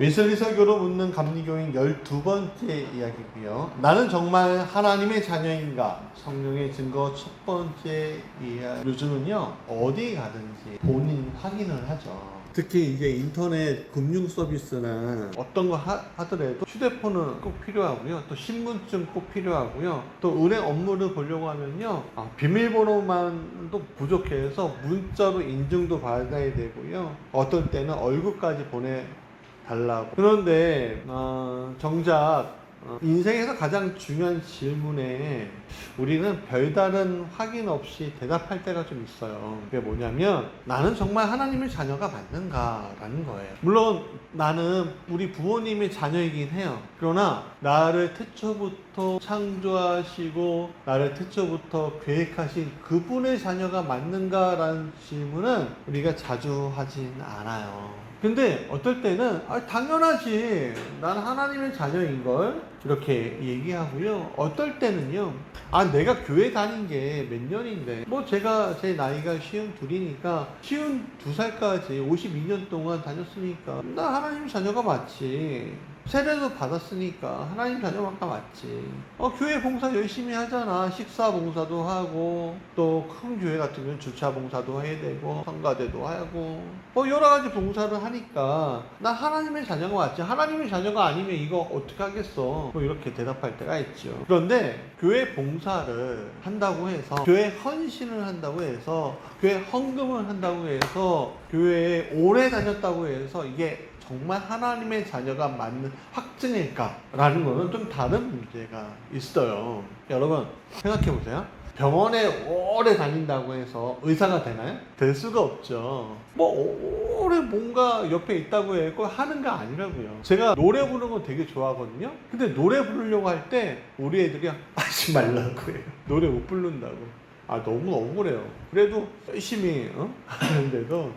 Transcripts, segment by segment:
웨슬리 설교로 묻는 감리교인 12번째 이야기고요. 나는 정말 하나님의 자녀인가? 성령의 증거 첫 번째 이야기. 요즘은요, 어디 가든지 본인 확인을 하죠. 특히 이제 인터넷 금융 서비스나 어떤 거 하더라도 휴대폰은 꼭 필요하고요. 또 신분증 꼭 필요하고요. 또 은행 업무를 보려고 하면요. 비밀번호만도 부족해서 문자로 인증도 받아야 되고요. 어떨 때는 얼굴까지 보내달라고. 그런데 정작 인생에서 가장 중요한 질문에 우리는 별다른 확인 없이 대답할 때가 좀 있어요. 그게 뭐냐면 나는 정말 하나님의 자녀가 맞는가 라는 거예요. 물론 나는 우리 부모님의 자녀이긴 해요. 그러나 나를 태초부터 창조하시고 나를 태초부터 계획하신 그분의 자녀가 맞는가 라는 질문은 우리가 자주 하진 않아요. 근데 어떨 때는 당연하지, 난 하나님의 자녀인걸 이렇게 얘기하고요. 어떨 때는요, 내가 교회 다닌 게 몇 년인데 제 나이가 52이니까 52살까지 52년 동안 다녔으니까 나 하나님 자녀가 맞지, 세례도 받았으니까 하나님 자녀가 맞지. 교회 봉사 열심히 하잖아. 식사 봉사도 하고 또 큰 교회 같은 경우는 주차 봉사도 해야 되고 성가대도 하고 여러 가지 봉사를 하니까 나 하나님의 자녀가 맞지. 하나님의 자녀가 아니면 이거 어떻게 하겠어. 이렇게 대답할 때가 있죠. 그런데 교회 봉사를 한다고 해서, 교회 헌신을 한다고 해서, 교회 헌금을 한다고 해서, 교회에 오래 다녔다고 해서 이게 정말 하나님의 자녀가 맞는 확증일까라는 거는 좀 다른 문제가 있어요. 여러분 생각해 보세요. 병원에 오래 다닌다고 해서 의사가 되나요? 될 수가 없죠. 오래 뭔가 옆에 있다고 해서 하는 거 아니라고요. 제가 노래 부르는 거 되게 좋아하거든요. 근데 노래 부르려고 할 때 우리 애들이 하지 말라고 해요. 노래 못 부른다고. 너무 억울해요. 그래도 열심히 하는데도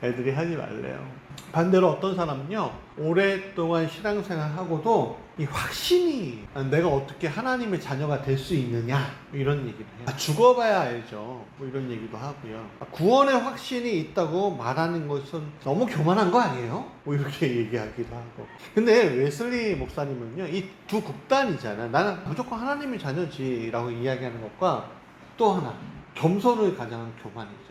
애들이 하지 말래요. 반대로 어떤 사람은요, 오랫동안 신앙생활하고도 이 확신이, 내가 어떻게 하나님의 자녀가 될 수 있느냐 이런 얘기를 해요. 죽어봐야 알죠. 이런 얘기도 하고요. 구원의 확신이 있다고 말하는 것은 너무 교만한 거 아니에요? 이렇게 얘기하기도 하고. 근데 웨슬리 목사님은요, 이 두 극단이잖아요. 나는 무조건 하나님의 자녀지라고 이야기하는 것과 또 하나, 겸손을 가장한 교만이죠.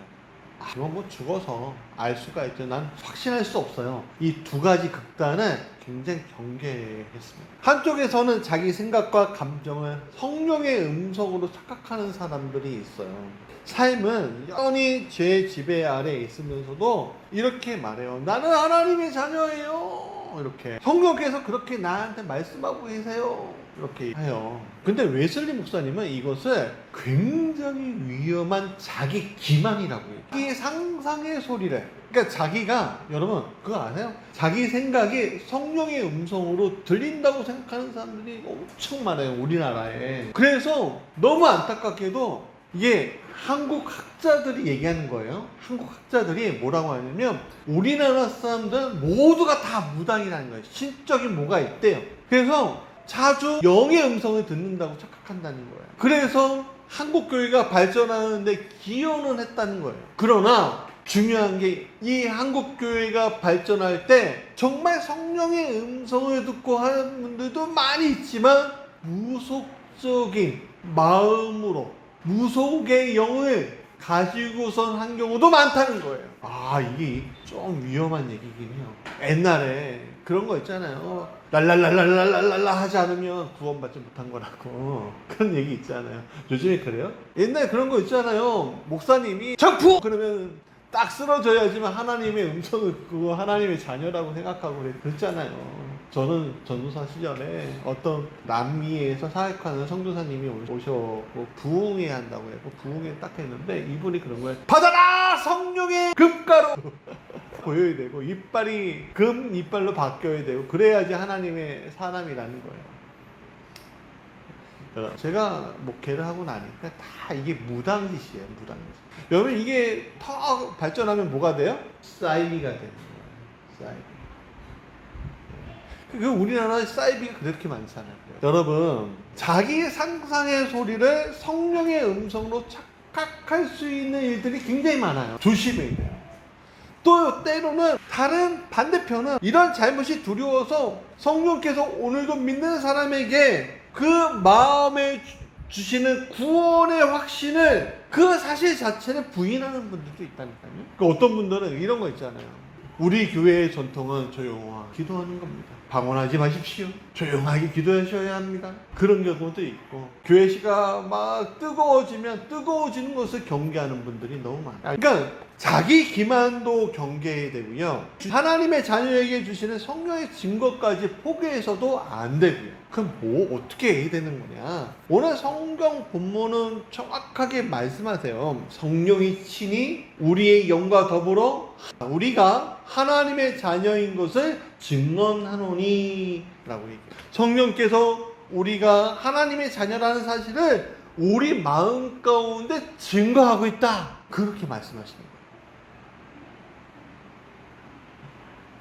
이건 죽어서 알 수가 있죠. 난 확신할 수 없어요. 이 두 가지 극단은 굉장히 경계했습니다. 한쪽에서는 자기 생각과 감정을 성령의 음성으로 착각하는 사람들이 있어요. 삶은 여전히 죄 지배 아래 있으면서도 이렇게 말해요. 나는 하나님의 자녀예요. 이렇게 성령께서 그렇게 나한테 말씀하고 계세요. 이렇게 해요. 근데 웨슬리 목사님은 이것을 굉장히 위험한 자기 기만이라고 해요. 자기 상상의 소리를, 그러니까 자기가, 여러분 그거 아세요? 자기 생각이 성령의 음성으로 들린다고 생각하는 사람들이 엄청 많아요, 우리나라에. 그래서 너무 안타깝게도 이게 한국 학자들이 얘기하는 거예요. 한국 학자들이 뭐라고 하냐면 우리나라 사람들 모두가 다 무당이라는 거예요. 신적인 뭐가 있대요. 그래서 자주 영의 음성을 듣는다고 착각한다는 거예요. 그래서 한국 교회가 발전하는데 기여는 했다는 거예요. 그러나 중요한 게 이 한국 교회가 발전할 때 정말 성령의 음성을 듣고 하는 분들도 많이 있지만 무속적인 마음으로 무속의 영을 가지고선 한 경우도 많다는 거예요. 이게 좀 위험한 얘기긴 해요. 옛날에 그런 거 있잖아요. 랄랄랄랄랄랄라 하지 않으면 구원받지 못한 거라고. 그런 얘기 있잖아요. 요즘에 그래요? 옛날에 그런 거 있잖아요. 목사님이 정품! 그러면 딱 쓰러져야지만 하나님의 음성을 듣고 하나님의 자녀라고 생각하고 그랬잖아요. 저는 전도사 시절에 어떤 남미에서 사역하는 선교사님이 오셔서 부흥회 한다고 해서 부흥회 딱 했는데 이분이 그런 거예요. 받아라! 성령의 금가루! 보여야 되고 이빨이 금 이빨로 바뀌어야 되고 그래야지 하나님의 사람이라는 거예요. 제가 목회를 하고 나니까 다 이게 무당짓이에요. 무당짓. 여러분 이게 더 발전하면 뭐가 돼요? 사이비가 되는 거예요. 사이비. 우리나라에 사이비가 그렇게 많잖아요. 여러분 자기 상상의 소리를 성령의 음성으로 착각할 수 있는 일들이 굉장히 많아요. 조심해야 돼요. 또 때로는 다른 반대편은 이런 잘못이 두려워서 성령께서 오늘도 믿는 사람에게 그 마음에 주시는 구원의 확신을 그 사실 자체를 부인하는 분들도 있다니까요. 어떤 분들은 이런 거 있잖아요. 우리 교회의 전통은 조용하게 기도하는 겁니다. 방언하지 마십시오. 조용하게 기도하셔야 합니다. 그런 경우도 있고, 교회 시가 막 뜨거워지면 뜨거워지는 것을 경계하는 분들이 너무 많아요. 그러니까 자기 기만도 경계해야 되고요, 하나님의 자녀에게 주시는 성령의 증거까지 포기해서도 안 되고요. 그럼 뭐 어떻게 해야 되는 거냐? 오늘 성경 본문은 정확하게 말씀하세요. 성령이 친히 우리의 영과 더불어 우리가 하나님의 자녀인 것을 증언하노니 라고 얘기해요. 성령께서 우리가 하나님의 자녀라는 사실을 우리 마음 가운데 증거하고 있다, 그렇게 말씀하시는 거예요.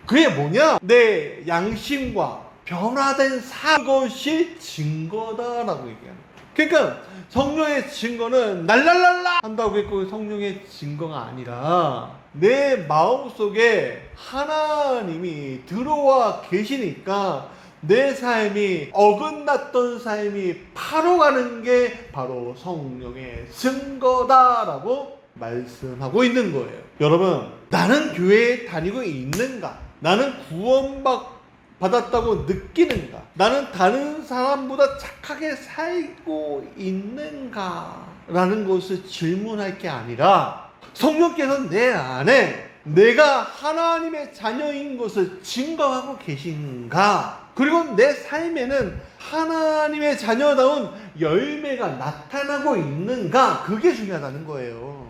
그게 뭐냐? 내 양심과 변화된 그것이 증거다라고 얘기하는 거예요. 그러니까 성령의 증거는 날랄랄라 한다고 했고, 성령의 증거가 아니라 내 마음속에 하나님이 들어와 계시니까 내 삶이 어긋났던 삶이 바로 가는 게 바로 성령의 증거다라고 말씀하고 있는 거예요. 여러분, 나는 교회에 다니고 있는가? 나는 구원받았다고 느끼는가? 나는 다른 사람보다 착하게 살고 있는가? 라는 것을 질문할 게 아니라, 성령께서 내 안에 내가 하나님의 자녀인 것을 증거하고 계신가? 그리고 내 삶에는 하나님의 자녀다운 열매가 나타나고 있는가? 그게 중요하다는 거예요.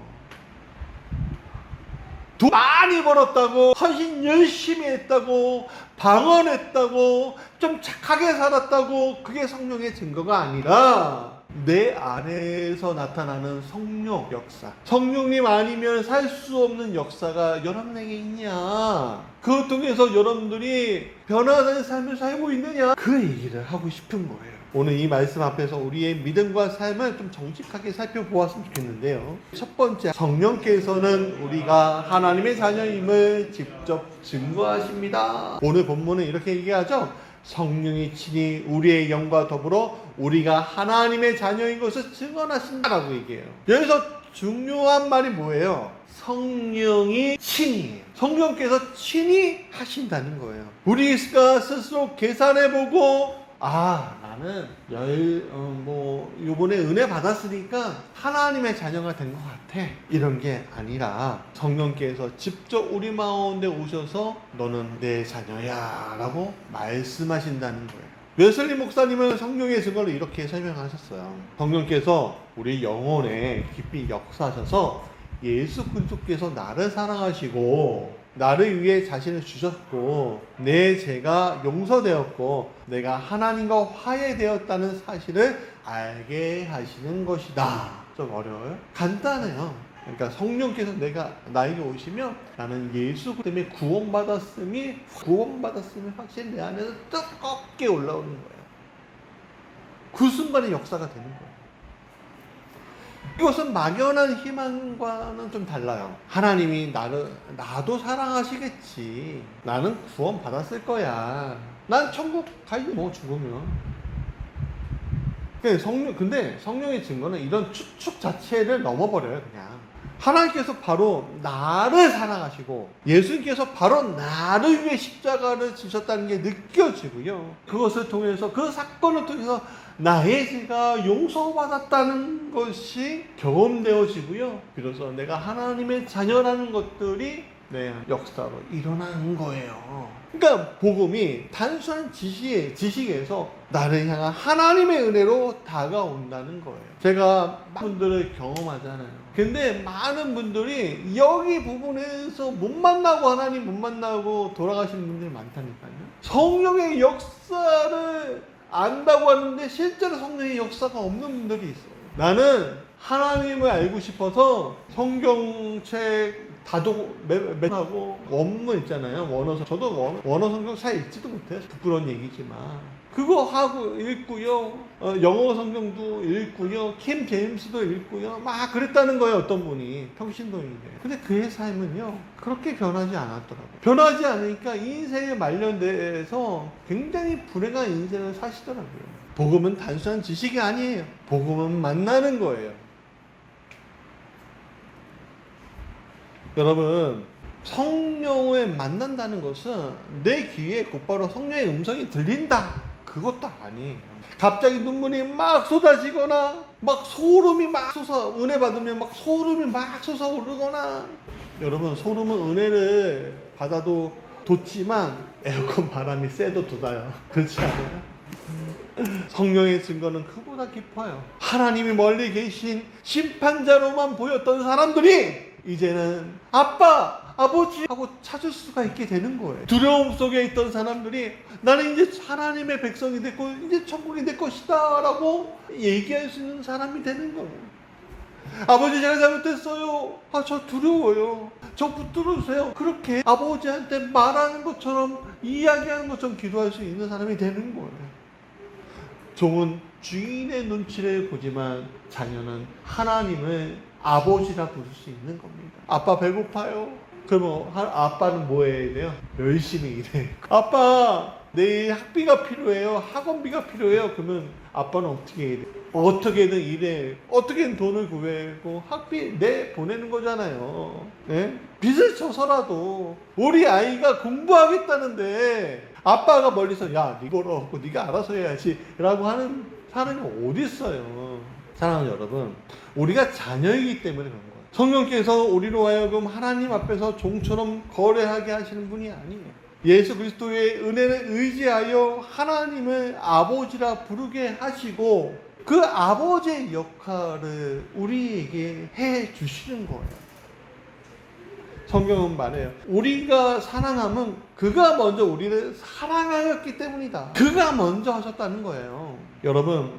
돈 많이 벌었다고, 헌신 열심히 했다고, 방언했다고, 좀 착하게 살았다고, 그게 성령의 증거가 아니라 내 안에서 나타나는 성령 역사. 성령님 아니면 살 수 없는 역사가 여러분에게 있냐? 그것 통해서 여러분들이 변화된 삶을 살고 있느냐? 그 얘기를 하고 싶은 거예요. 오늘 이 말씀 앞에서 우리의 믿음과 삶을 좀 정직하게 살펴보았으면 좋겠는데요. 첫 번째, 성령께서는 우리가 하나님의 자녀임을 직접 증거하십니다. 오늘 본문은 이렇게 얘기하죠. 성령이 친히 우리의 영과 더불어 우리가 하나님의 자녀인 것을 증언하신다라고 얘기해요. 여기서 중요한 말이 뭐예요? 성령이 친히, 성령께서 친히 하신다는 거예요. 우리가 스스로 계산해보고, 나는 요번에 은혜 받았으니까 하나님의 자녀가 된 것 같아, 이런 게 아니라 성령께서 직접 우리 마음에 오셔서 너는 내 자녀야 라고 말씀하신다는 거예요. 웨슬리 목사님은 성령의 증거를 이렇게 설명하셨어요. 성령께서 우리 영혼에 깊이 역사하셔서 예수 그리스도께서 나를 사랑하시고 나를 위해 자신을 주셨고 내 죄가 용서되었고 내가 하나님과 화해되었다는 사실을 알게 하시는 것이다. 좀 어려워요? 간단해요. 그러니까 성령께서 나에게 오시면 나는 예수 때문에 구원받았음이 확실히 내 안에서 뜨겁게 올라오는 거예요. 그 순간에 역사가 되는 거예요. 이것은 막연한 희망과는 좀 달라요. 하나님이 나도 사랑하시겠지. 나는 구원 받았을 거야. 난 천국 가지 뭐 죽으면. 근데 성령의 증거는 이런 추측 자체를 넘어버려요, 그냥. 하나님께서 바로 나를 사랑하시고 예수님께서 바로 나를 위해 십자가를 지셨다는 게 느껴지고요. 그것을 통해서, 그 사건을 통해서 나의 죄가 용서받았다는 것이 경험되어지고요. 비로소 내가 하나님의 자녀라는 것들이 내 역사로 일어나는 거예요. 그러니까 복음이 단순한 지식에서 나를 향한 하나님의 은혜로 다가온다는 거예요. 제가 많은 분들을 경험하잖아요. 근데 많은 분들이 여기 부분에서 못 만나고, 하나님 못 만나고 돌아가시는 분들이 많다니까요. 성령의 역사를 안다고 하는데 실제로 성령의 역사가 없는 분들이 있어요. 나는 하나님을 알고 싶어서 성경책 매하고 원문 있잖아요. 저도 원어 성경 잘 읽지도 못해요. 부끄러운 얘기지만. 그거 하고 읽고요. 영어 성경도 읽고요. 킴 제임스도 읽고요. 막 그랬다는 거예요. 어떤 분이. 평신도인데. 근데 그의 삶은요. 그렇게 변하지 않았더라고요. 변하지 않으니까 인생에 말년돼서 굉장히 불행한 인생을 사시더라고요. 복음은 단순한 지식이 아니에요. 복음은 만나는 거예요. 여러분, 성령을 만난다는 것은 내 귀에 곧바로 성령의 음성이 들린다. 그것도 아니에요. 갑자기 눈물이 막 쏟아지거나 막 소름이 막 은혜 받으면 막 소름이 막 솟아오르거나. 여러분, 소름은 은혜를 받아도 돋지만 에어컨 바람이 세도 돋아요. 그렇지 않아요? 성령의 증거는 그보다 깊어요. 하나님이 멀리 계신 심판자로만 보였던 사람들이 이제는 아빠, 아버지 하고 찾을 수가 있게 되는 거예요. 두려움 속에 있던 사람들이 나는 이제 하나님의 백성이 됐고 이제 천국이 될 것이다 라고 얘기할 수 있는 사람이 되는 거예요. 아버지, 제가 잘못했어요. 저 두려워요. 저 붙들어주세요. 그렇게 아버지한테 말하는 것처럼, 이야기하는 것처럼 기도할 수 있는 사람이 되는 거예요. 종은 주인의 눈치를 보지만 자녀는 하나님을 아버지라 부를 수 있는 겁니다. 아빠 배고파요. 그러면 아빠는 뭐 해야 돼요? 열심히 일해. 아빠, 내일 학비가 필요해요. 학원비가 필요해요. 그러면 아빠는 어떻게 해야 돼요? 어떻게든 일해. 어떻게든 돈을 구해고 학비 보내는 거잖아요. 네? 빚을 져서라도 우리 아이가 공부하겠다는데 아빠가 멀리서 야, 네 벌어갖고 네가 알아서 해야지 라고 하는 사람이 어디 있어요. 사랑하는 여러분, 우리가 자녀이기 때문에 그런 거예요. 성령께서 우리로 하여금 하나님 앞에서 종처럼 거래하게 하시는 분이 아니에요. 예수 그리스도의 은혜를 의지하여 하나님을 아버지라 부르게 하시고 그 아버지의 역할을 우리에게 해 주시는 거예요. 성경은 말해요. 우리가 사랑함은 그가 먼저 우리를 사랑하였기 때문이다. 그가 먼저 하셨다는 거예요. 여러분,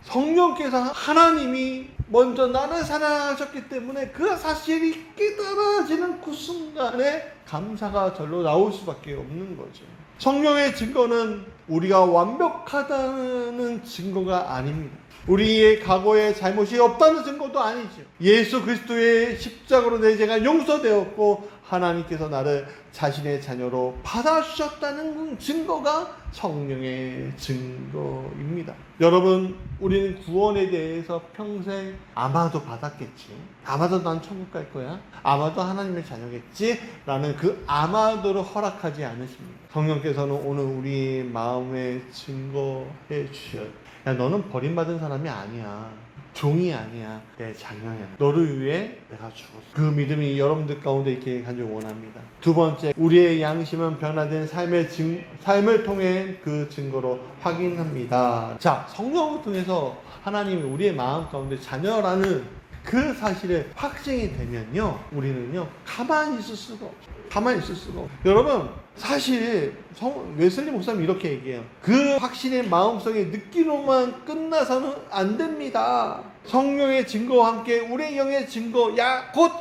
성령께서 하나님이 먼저 나를 사랑하셨기 때문에 그 사실이 깨달아지는 그 순간에 감사가 절로 나올 수밖에 없는 거죠. 성령의 증거는 우리가 완벽하다는 증거가 아닙니다. 우리의 과거에 잘못이 없다는 증거도 아니죠. 예수 그리스도의 십자가로 내 죄가 용서되었고 하나님께서 나를 자신의 자녀로 받아주셨다는 증거가 성령의 증거입니다. 여러분, 우리는 구원에 대해서 평생 아마도 받았겠지, 아마도 난 천국 갈 거야, 아마도 하나님의 자녀겠지 라는 그 아마도를 허락하지 않으십니다. 성령께서는 오늘 우리 마음에 증거해 주셔요. 야, 너는 버림받은 사람이 아니야. 종이 아니야. 내 자녀야. 너를 위해 내가 죽었어. 그 믿음이 여러분들 가운데 있게 간절히 원합니다. 두 번째, 우리의 양심은 변화된 삶을 통해 그 증거로 확인합니다. 자, 성령을 통해서 하나님이 우리의 마음 가운데 자녀라는 그 사실에 확증이 되면요, 우리는요 가만히 있을 수가 없어요. 가만히 있을 수가 없어요. 여러분, 사실 웨슬리 목사님 이렇게 얘기해요. 그 확신의 마음속에 느끼로만 끝나서는 안 됩니다. 성령의 증거와 함께 우리의 영의 증거, 곧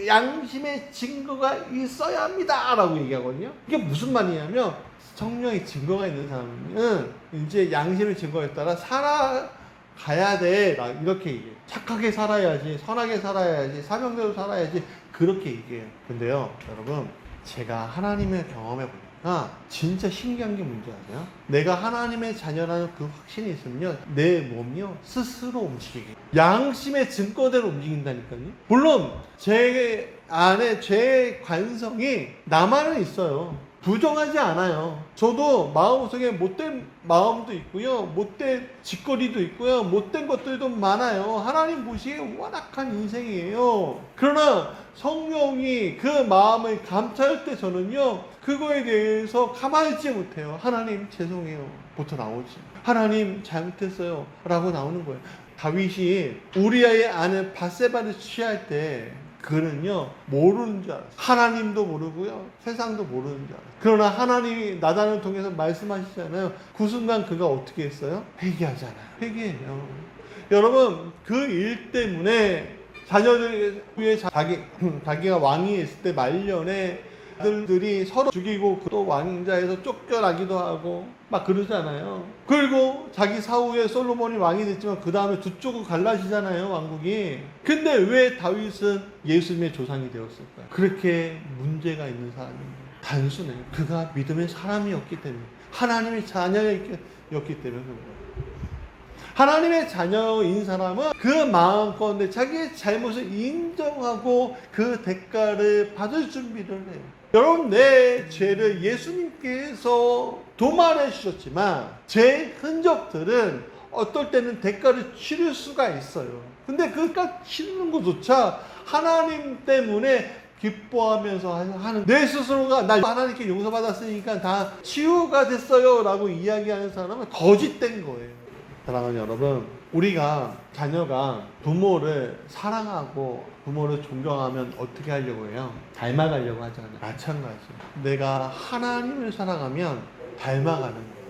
양심의 증거가 있어야 합니다 라고 얘기하거든요. 이게 무슨 말이냐면, 성령의 증거가 있는 사람은 이제 양심의 증거에 따라 살아가야 돼, 이렇게 얘기해요. 착하게 살아야지, 선하게 살아야지, 사명대로 살아야지, 그렇게 얘기해요. 근데요, 여러분, 제가 하나님을 경험해 보니까 진짜 신기한 게 뭔지 아세요? 내가 하나님의 자녀라는 그 확신이 있으면요, 내 몸이요 스스로 움직이게, 양심의 증거대로 움직인다니까요. 물론 제 안에 제 관성이 나만은 있어요. 부정하지 않아요. 저도 마음속에 못된 마음도 있고요, 못된 짓거리도 있고요, 못된 것들도 많아요. 하나님 보시기에 완악한 인생이에요. 그러나 성령이 그 마음을 감찰할 때 저는요, 그거에 대해서 가만히 있지 못해요. 하나님 죄송해요 부터 나오지. 하나님 잘못했어요 라고 나오는 거예요. 다윗이 우리아의 아내 밧세바를 취할 때 그는요 모르는 줄 알았어요. 하나님도 모르고요, 세상도 모르는 줄 알았어요. 그러나 하나님이 나단을 통해서 말씀하시잖아요. 그 순간 그가 어떻게 했어요? 회개하잖아요. 회개해요. 여러분, 그 일 때문에 자녀들 위해 자기가 왕이 있을 때 말년에 아들들이 서로 죽이고 또 왕자에서 쫓겨나기도 하고 막 그러잖아요. 그리고 자기 사후에 솔로몬이 왕이 됐지만 그 다음에 두 쪽으로 갈라지잖아요, 왕국이. 근데 왜 다윗은 예수님의 조상이 되었을까요? 그렇게 문제가 있는 사람입니다. 단순해요. 그가 믿음의 사람이었기 때문에, 하나님의 자녀였기 때문에. 하나님의 자녀인 사람은 그 마음가운데 자기의 잘못을 인정하고 그 대가를 받을 준비를 해요. 여러분, 내 죄를 예수님께서 도말해 주셨지만 제 흔적들은 어떨 때는 대가를 치를 수가 있어요. 근데 그가 치르는 것조차 하나님 때문에 기뻐하면서 하는, 내 스스로가 나 하나님께 용서받았으니까 다 치유가 됐어요 라고 이야기하는 사람은 거짓된 거예요. 사랑하는 여러분, 우리가 자녀가 부모를 사랑하고 부모를 존경하면 어떻게 하려고 해요? 닮아가려고 하잖아요. 마찬가지. 내가 하나님을 사랑하면 닮아가는 거예요.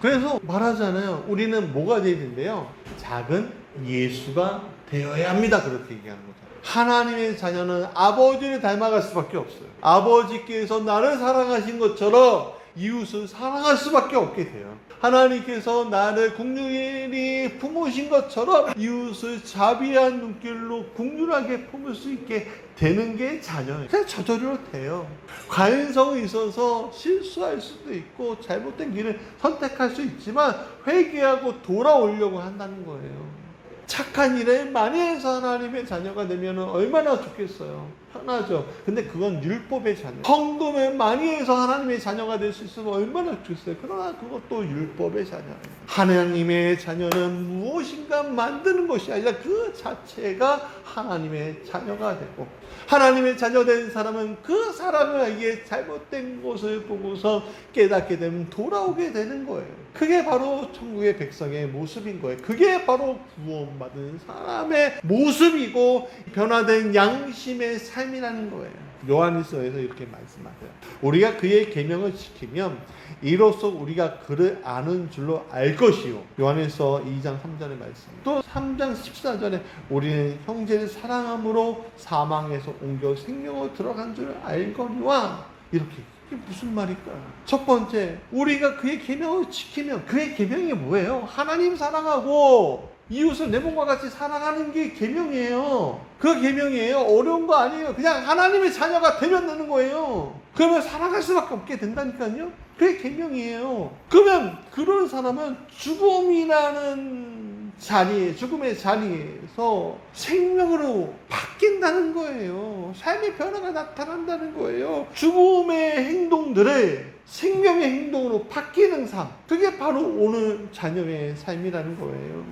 그래서 말하잖아요. 우리는 뭐가 되어야 된대요? 작은 예수가 되어야 합니다. 그렇게 얘기하는 거죠. 하나님의 자녀는 아버지를 닮아갈 수밖에 없어요. 아버지께서 나를 사랑하신 것처럼 이웃을 사랑할 수밖에 없게 돼요. 하나님께서 나를 긍휼히 품으신 것처럼 이웃을 자비한 눈길로 긍휼하게 품을 수 있게 되는 게 자녀예요. 그냥 저절로 돼요. 관성이 있어서 실수할 수도 있고 잘못된 길을 선택할 수 있지만 회개하고 돌아오려고 한다는 거예요. 착한 일을 많이 해서 하나님의 자녀가 되면 얼마나 좋겠어요. 편하죠. 근데 그건 율법의 자녀. 헌금을 많이 해서 하나님의 자녀가 될 수 있으면 얼마나 좋겠어요. 그러나 그것도 율법의 자녀예요. 하나님의 자녀는 무엇인가 만드는 것이 아니라 그 자체가 하나님의 자녀가 되고, 하나님의 자녀 된 사람은 그 사람에게 잘못된 것을 보고서 깨닫게 되면 돌아오게 되는 거예요. 그게 바로 천국의 백성의 모습인 거예요. 그게 바로 구원받은 사람의 모습이고 변화된 양심의 삶이라는 거예요. 요한일서에서 이렇게 말씀하세요. 우리가 그의 계명을 지키면 이로써 우리가 그를 아는 줄로 알 것이요. 요한일서 2장 3절의 말씀. 또 3장 14절에 우리는 형제를 사랑함으로 사망에서 옮겨 생명으로 들어간 줄 알거니와, 이렇게. 이게 무슨 말일까요? 첫 번째, 우리가 그의 계명을 지키면, 그의 계명이 뭐예요? 하나님 사랑하고 이웃을 내 몸과 같이 사랑하는 게 계명이에요. 그 계명이에요. 어려운 거 아니에요. 그냥 하나님의 자녀가 되면 되는 거예요. 그러면 살아갈 수밖에 없게 된다니까요. 그게 계명이에요. 그러면 그런 사람은 죽음이라는 자리에, 죽음의 자리에서 생명으로 바뀐다는 거예요. 삶의 변화가 나타난다는 거예요. 죽음의 행동들을 생명의 행동으로 바뀌는 삶, 그게 바로 오늘 자녀의 삶이라는 거예요.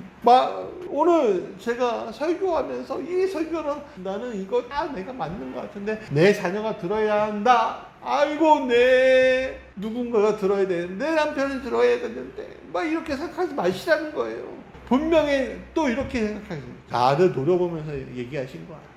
오늘 제가 설교하면서 이 설교는 나는 이거 내가 맞는 것 같은데 내 자녀가 들어야 한다. 아이고, 내 누군가가 들어야 되는데, 내 남편이 들어야 되는데, 이렇게 생각하지 마시라는 거예요. 분명히 또 이렇게 생각하십니다. 다들 노려보면서 얘기하신 것 같아요.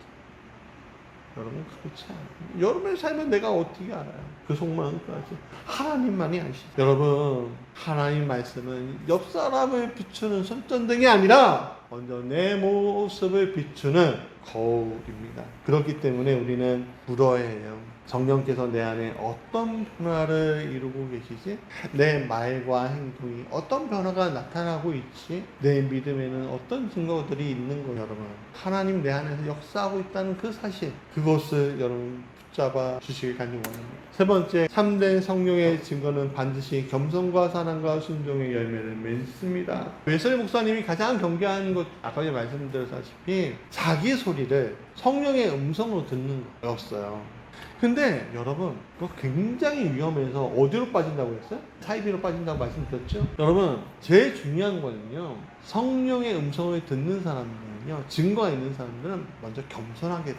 여러분, 그렇지 않아요. 여러분의 삶은 내가 어떻게 알아요? 그 속마음까지 하나님만이 아시죠. 여러분, 하나님 말씀은 옆 사람을 비추는 손전등이 아니라 먼저 내 모습을 비추는 거울입니다. 그렇기 때문에 우리는 물어야 해요. 성령께서 내 안에 어떤 변화를 이루고 계시지? 내 말과 행동이 어떤 변화가 나타나고 있지? 내 믿음에는 어떤 증거들이 있는 거, 여러분. 하나님 내 안에서 역사하고 있다는 그 사실, 그것을 여러분 붙잡아 주시길 간절히 원합니다. 세 번째, 참된 성령의 증거는 반드시 겸손과 사랑과 순종의 열매를 맺습니다. 웨슬리 목사님이 가장 경계하는 것, 아까 말씀드렸다시피 자기 소리를 성령의 음성으로 듣는 거였어요. 근데 여러분, 그거 굉장히 위험해서 어디로 빠진다고 했어요? 사이비로 빠진다고 말씀드렸죠? 여러분, 제일 중요한 거는요, 성령의 음성을 듣는 사람들은요, 증거가 있는 사람들은 먼저 겸손하게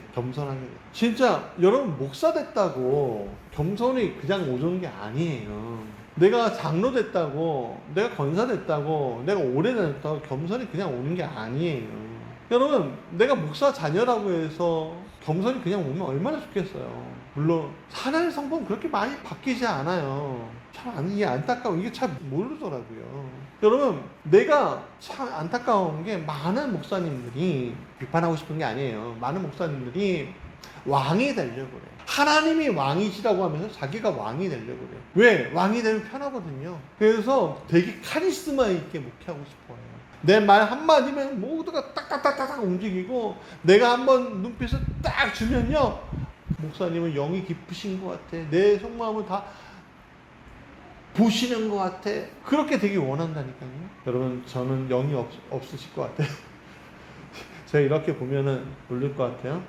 진짜 여러분, 목사 됐다고 겸손이 그냥 오는 게 아니에요. 내가 장로 됐다고, 내가 권사 됐다고, 내가 오래 다녔다고 겸손이 그냥 오는 게 아니에요. 여러분, 내가 목사 자녀라고 해서 겸손히 그냥 오면 얼마나 좋겠어요. 물론 하나님 성품 그렇게 많이 바뀌지 않아요. 참 이게 안타까워. 이게 참 모르더라고요. 여러분, 내가 참 안타까운 게 많은 목사님들이, 비판하고 싶은 게 아니에요, 많은 목사님들이 왕이 되려고 그래. 하나님이 왕이시라고 하면서 자기가 왕이 되려고 그래. 왜? 왕이 되면 편하거든요. 그래서 되게 카리스마 있게 목회하고 싶어요. 내 말 한마디면 모두가 딱딱딱딱 움직이고, 내가 한번 눈빛을 딱 주면요, 목사님은 영이 깊으신 것 같아, 내 속마음을 다 보시는 것 같아, 그렇게 되게 원한다니까요. 여러분, 저는 영이 없으실 것 같아요. 제가 이렇게 보면은 놀릴 것 같아요.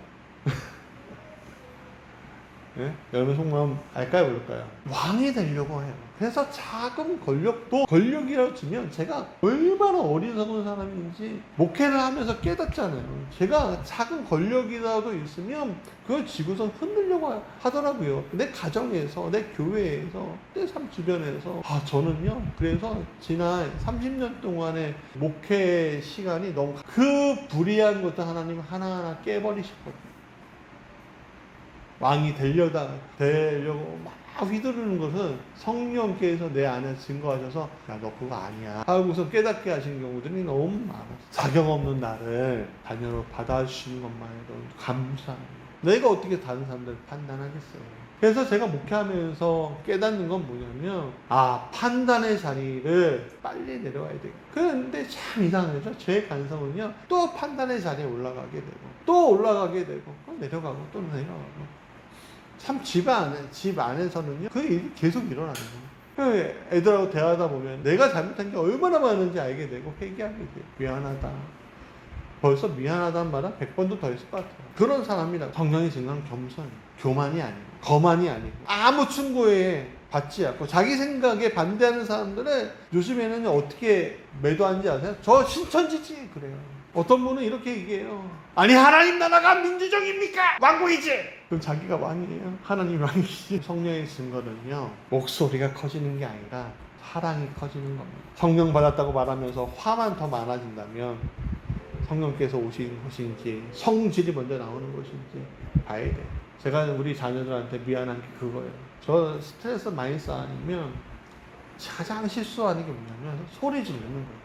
네? 여러분 속마음 알까요, 모를까요? 왕이 되려고 해요. 그래서 작은 권력도 권력이라고 치면, 제가 얼마나 어리석은 사람인지 목회를 하면서 깨닫잖아요. 제가 작은 권력이라도 있으면 그걸 지고서 흔들려고 하더라고요. 내 가정에서, 내 교회에서, 내 삶 주변에서. 저는요, 그래서 지난 30년 동안의 목회 시간이 너무, 그 불의한 것도 하나님 하나하나 깨버리셨거든요. 왕이 되려고 막 휘두르는 것은 성령께서 내 안에 증거하셔서, 야, 너 그거 아니야 하고서 깨닫게 하신 경우들이 너무 많았어. 자격 없는 나를 자녀로 받아주시는 것만 해도 감사합니다. 내가 어떻게 다른 사람들을 판단하겠어요. 그래서 제가 목회하면서 깨닫는 건 뭐냐면, 판단의 자리를 빨리 내려와야 되겠다. 그런데 참 이상하죠. 제 간성은요, 또 판단의 자리에 올라가게 되고, 또 올라가게 되고, 또 내려가고, 또 내려가고. 참 집 안에서는요, 그 일이 계속 일어나는 거예요. 애들하고 대화하다 보면 내가 잘못한 게 얼마나 많은지 알게 되고 회개하게 돼요. 미안하다. 벌써 미안하다는 말은 100번도 더 했을 것 같아요. 그런 사람이라. 성령의 증거는 겸손이에요. 교만이 아니고, 거만이 아니고, 아무 충고에 받지 않고, 자기 생각에 반대하는 사람들은 요즘에는 어떻게 매도하는지 아세요? 저 신천지지 그래요. 어떤 분은 이렇게 얘기해요. 아니, 하나님 나라가 민주적입니까? 왕국이지. 그럼 자기가 왕이에요. 하나님 왕이지. 성령의 증거는요, 목소리가 커지는 게 아니라 사랑이 커지는 겁니다. 성령 받았다고 말하면서 화만 더 많아진다면 성령께서 오신 것인지, 성질이 먼저 나오는 것인지 봐야 돼. 제가 우리 자녀들한테 미안한 게 그거예요. 저 스트레스 많이 쌓이면 가장 실수하는 게 뭐냐면 소리 지르는 거예요.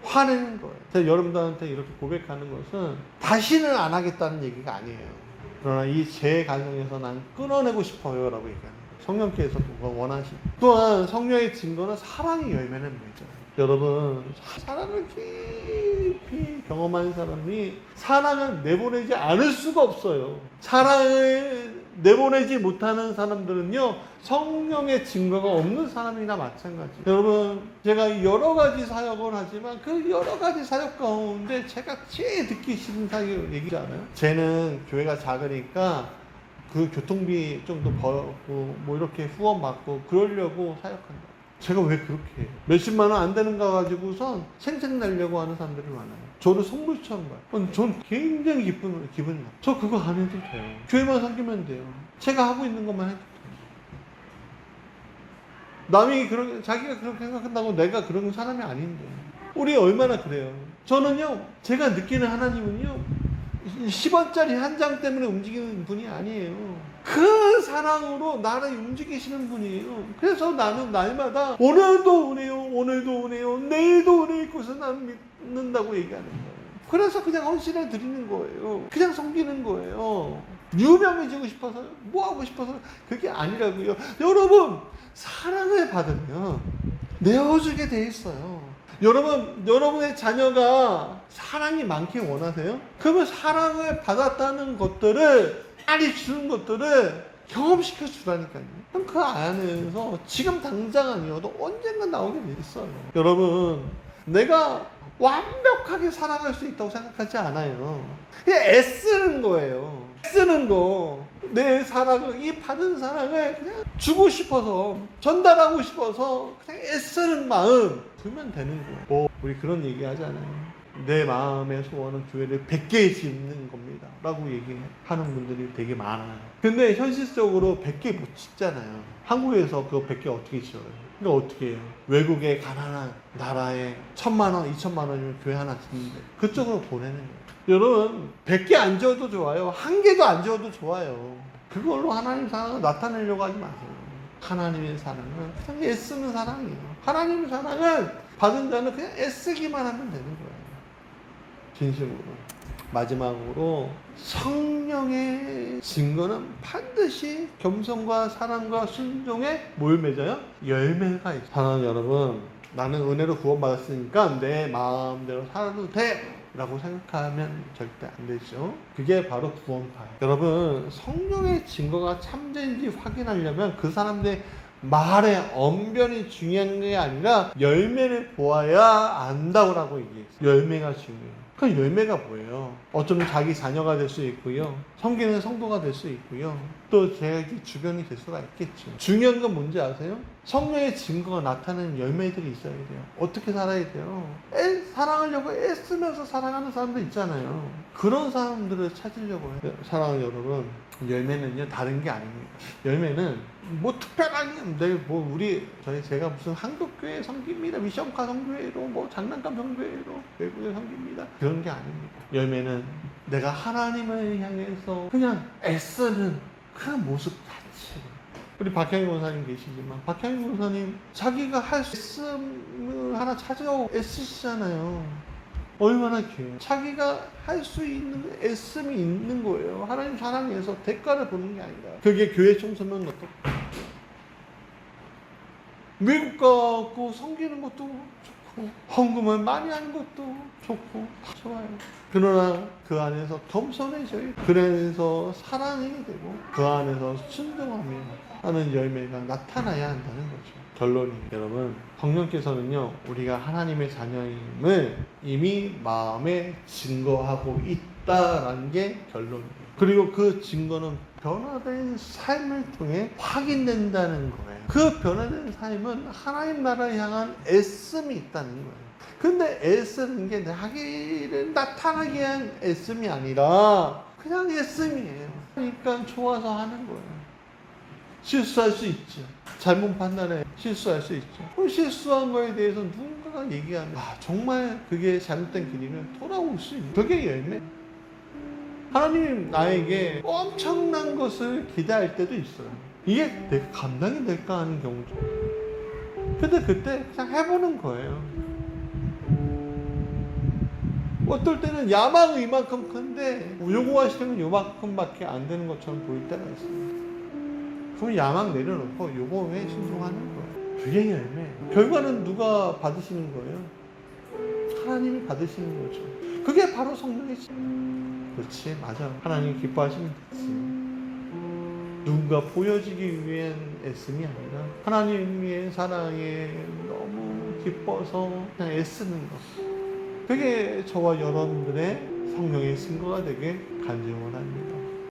화내는 거예요. 제가 여러분들한테 이렇게 고백하는 것은 다시는 안 하겠다는 얘기가 아니에요. 그러나 이 제 가정에서 난 끊어내고 싶어요 라고 얘기하는 거예요. 성령께서 그거 원하시고. 또한 성령의 증거는 사랑의 열매는 맺어요. 여러분, 사랑을 깊이 경험한 사람이 사랑을 내보내지 않을 수가 없어요. 사랑을 내보내지 못하는 사람들은요, 성령의 증거가 없는 사람이나 마찬가지예요. 여러분, 제가 여러 가지 사역을 하지만 그 여러 가지 사역 가운데 제가 제일 듣기 싫은 사역을 얘기하잖아요. 쟤는 교회가 작으니까 그 교통비 좀 더 벌고 뭐 이렇게 후원 받고 그러려고 사역한다. 제가 왜 그렇게 해요? 몇십만 원 안 되는 거 가지고선 생색 내려고 하는 사람들이 많아요. 저를 선물처럼 봐요. 전 굉장히 기분이 나요. 저 그거 안 해도 돼요. 교회만 섬기면 돼요. 제가 하고 있는 것만 해도 돼요. 남이 자기가 그렇게 생각한다고 내가 그런 사람이 아닌데. 우리 얼마나 그래요. 저는요, 제가 느끼는 하나님은요, 10원짜리 한 장 때문에 움직이는 분이 아니에요. 그 사랑으로 나를 움직이시는 분이에요. 그래서 나는 날마다 오늘도 오네요, 내일도 오네 있고서 난 믿는다고 얘기하는 거예요. 그래서 그냥 헌신을 드리는 거예요. 그냥 섬기는 거예요. 유명해지고 싶어서, 뭐 하고 싶어서, 그게 아니라고요. 여러분, 사랑을 받으면 내어주게 돼 있어요. 여러분의 자녀가 사랑이 많길 원하세요? 그러면 사랑을 받았다는 것들을, 빨리 주는 것들을 경험시켜 주라니까요. 그럼 그 안에서 지금 당장 아니어도 언젠가 나오게 돼 있어요. 여러분, 내가 완벽하게 사랑할 수 있다고 생각하지 않아요. 그냥 애쓰는 거예요. 애쓰는 거. 내 사랑을, 이 받은 사랑을 그냥 주고 싶어서, 전달하고 싶어서 그냥 애쓰는 마음 두면 되는 거예요. 우리 그런 얘기 하잖아요. 내 마음의 소원은 교회를 100개 짓는 겁니다 라고 얘기하는 분들이 되게 많아요. 근데 현실적으로 100개 못 짓잖아요. 한국에서 그거 100개 어떻게 지어요? 그러니까 어떻게 해요? 외국의 가난한 나라에 1,000만 원, 2,000만 원이면 교회 하나 짓는데 그쪽으로 보내는 거예요. 여러분 100개 안 지어도 좋아요. 1개도 안 지어도 좋아요. 그걸로 하나님 사랑을 나타내려고 하지 마세요. 하나님의 사랑은 그냥 애쓰는 사랑이에요. 하나님의 사랑은 받은 자는 그냥 애쓰기만 하면 되는 거예요. 진심으로. 마지막으로 성령의 증거는 반드시 겸손과 사랑과 순종에 뭘 맺어요? 열매가 있어요. 사랑하는 여러분, 나는 은혜로 구원받았으니까 내 마음대로 살아도 돼 라고 생각하면 절대 안 되죠. 그게 바로 구원파예요. 여러분, 성령의 증거가 참된지 확인하려면 그 사람들의 말의 언변이 중요한 게 아니라 열매를 보아야 안다고 얘기했어요. 열매가 중요해요. 그 열매가 뭐예요? 어쩌면 자기 자녀가 될 수 있고요. 섬기는 성도가 될 수 있고요. 또 자기 주변이 될 수가 있겠죠. 중요한 건 뭔지 아세요? 성령의 증거가 나타나는 열매들이 있어야 돼요. 어떻게 살아야 돼요? 사랑하려고 애쓰면서 사랑하는 사람들 있잖아요. 그런 사람들을 찾으려고 해요. 사랑하는 여러분, 열매는요 다른 게 아닙니다. 열매는 뭐 특별한 제가 무슨 한국교회 섬깁니다, 미션카 성교회로 뭐 장난감 성교회로 외국에 섬깁니다, 그런 게 아닙니다. 열매는 내가 하나님을 향해서 그냥 애쓰는 그 모습 자체. 우리 박향희 권사님 계시지만 박향희 권사님 자기가 할 수 애씀을 하나 찾으려고 애쓰시잖아요. 얼마나 귀해요. 자기가 할 수 있는 애씀이 있는 거예요. 하나님 사랑해서 대가를 보는 게 아니라. 그게 교회 청소년 어떻고 미국 가고 섬기는 것도 좋고 헌금을 많이 하는 것도 좋고 다 좋아요. 그러나 그 안에서 겸손해져요. 그래서 사랑이 되고 그 안에서 순종하며 하는 열매가 나타나야 한다는 거죠. 결론이 여러분, 성령께서는요 우리가 하나님의 자녀임을 이미 마음에 증거하고 있다라는 게 결론이에요. 그리고 그 증거는 변화된 삶을 통해 확인된다는 거예요. 그 변화된 삶은 하나님 나라를 향한 애씀이 있다는 거예요. 근데 애쓰는 게 자기를 나타나게 한 애씀이 아니라 그냥 애씀이에요. 그러니까 좋아서 하는 거예요. 실수할 수 있죠. 잘못 판단해 실수할 수 있죠. 그럼 실수한 거에 대해서 누군가가 얘기하면 정말 그게 잘못된 길이면 돌아올 수 있는 그게 열매. 하나님 나에게 엄청난 것을 기대할 때도 있어요. 이게 내가 감당이 될까 하는 경우죠. 근데 그때 그냥 해보는 거예요. 어떨 때는 야망은 이만큼 큰데 요구하시는 요만큼밖에 안 되는 것처럼 보일 때가 있어요. 그럼 야망 내려놓고 요거에 신중하는 거예요. 그게 열매. 결과는 누가 받으시는 거예요? 하나님이 받으시는 거죠. 그게 바로 성령의 신. 그렇지, 맞아. 하나님 기뻐하시면 됐지. 누군가 보여지기 위한 애씀이 아니라 하나님의 사랑에 너무 기뻐서 그냥 애쓰는 것. 그게 저와 여러분들의 성령의 증거가 되게 간증을 합니다.